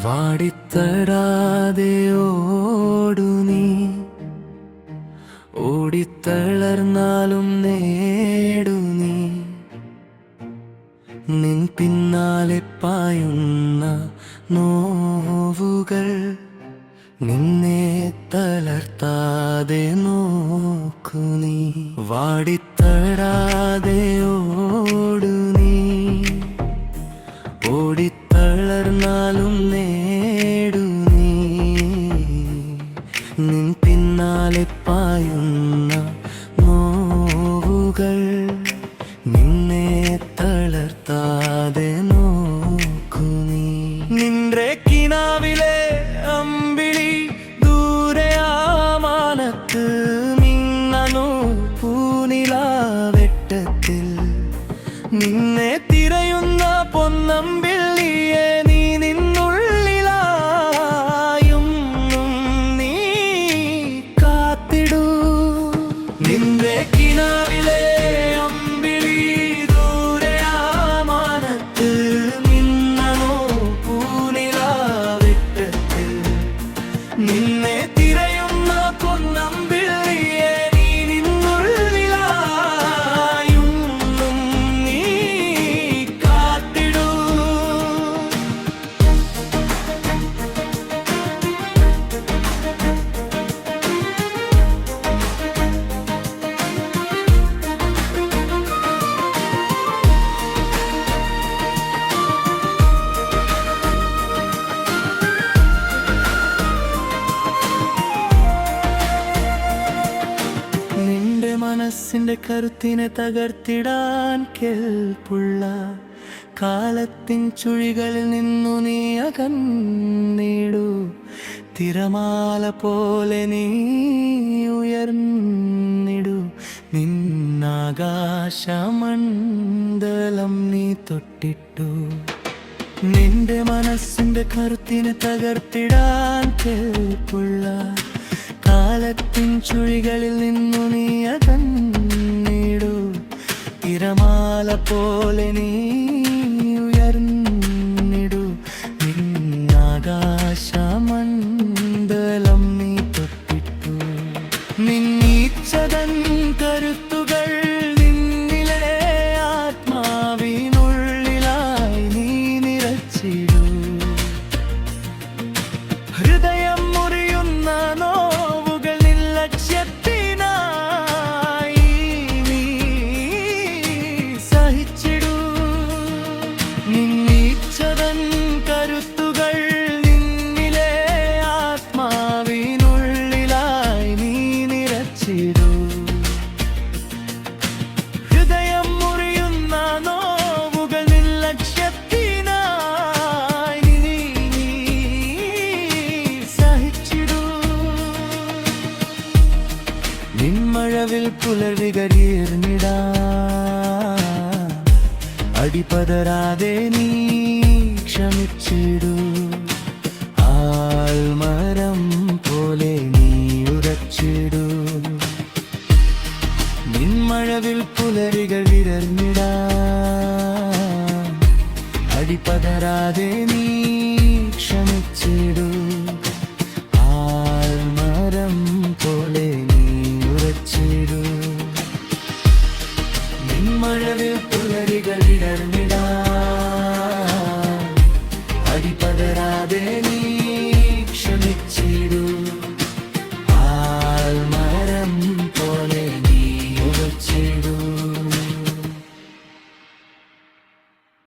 വാടിത്തടാതെ ഓടു നീ, ഓടിത്തളർന്നാലും നേടു നീ. നിൻ പിന്നാലെ പായുന്ന നോവുകൾ നിന്നെ തളർത്താതെ നോക്കു നീ. വാടിത്തടാതെ ഓടു നീ, ഓടിത്തളർന്നാലും നേടു നീ. നിൻ പിന്നാലെ പായുന്ന നോവുകൾ നിന്നെ തളർത്താതെ നോക്കു നീ. നിന്റെ കിനാവിലെ അമ്പിളി ദൂരയാമാനത്ത് മിന്നണു പൂനിലാവെട്ടത്തിൽ. നിന്നെ തിരയുന്ന പൊന്നമ്പിള്ളിയെ നീ നിന്നുള്ളിലായും നീ കാത്തിടൂ. നിന്റെ കിനാവിലെ അമ്പിളി ദൂരയാമാനത്ത് മിന്നണു പൂനിലാവെട്ടത്തിൽ. നിന്നെ തിരയുന്ന പൊന്നമ്പിള്ളിയെ നീ നിന്നുള്ളിലായും നീ കാത്തിടൂ. നിന്റെ മനസ്സിന്റെ കരുത്തിനെ തകർത്തിടാൻ കെൽപ്പുള്ള കാലത്തിൻ ചുഴികളിൽ നിന്നു നീ അകന്നിടൂ. തിരമാല പോലെ നീ ഉയർന്നിടൂ. നിന്നാകാശമണ്ഡലം നീ തൊട്ടിട്ടു. നിന്റെ മനസ്സിന്റെ കരുത്തിനെ തകർത്തിടാൻ കെൽപ്പുള്ള കാലത്തിൻ ചുഴികളിൽ നിന്നു നീ അകന്നിടൂ. തിരമാല പോലെ നീ ഉയർന്നിടൂ. നിന്നാകാശമണ്ഡലം നീ തൊട്ടിട്ടു. നിന്നീച്ചതൻ കരുത്തുകൾ നിന്നിലെ ആത്മാവിനുള്ളിലായി നീ നിറച്ചിടൂ. ഹൃദയം മുറിയുന്ന നോവുകൾ നിൻ ലക്ഷ്യത്തിനായി നീ സഹിച്ചിടൂ. നിന്നീച്ചതൻ കരുത്തുകൾ നിന്നിലെ ആത്മാവിനുള്ളിലായി നീ നിറച്ചിടൂ. ഹൃദയം മുറിയുന്ന നോവുകൾ നിൻ ലക്ഷ്യത്തിനായി നീ സഹിച്ചിടൂ. നിൻമഴവിൽ പുലർവികരിർന്നിടാ, അടിപതരാതെ നീ ക്ഷമിച്ചിടൂ. ആൽമരം പോലെ നീ ഉറച്ചിടൂ. നിൻമഴവിൽ പുലരികൾ വിരർന്നിടാ, അടിപതരാതെ നീ ക്ഷമിച്ചിടൂ. ആൽമരം പോലെ നീ ഉറച്ചിടൂ. നിൻമഴവിൽ പുലരികൾ വിടർന്നിടാ,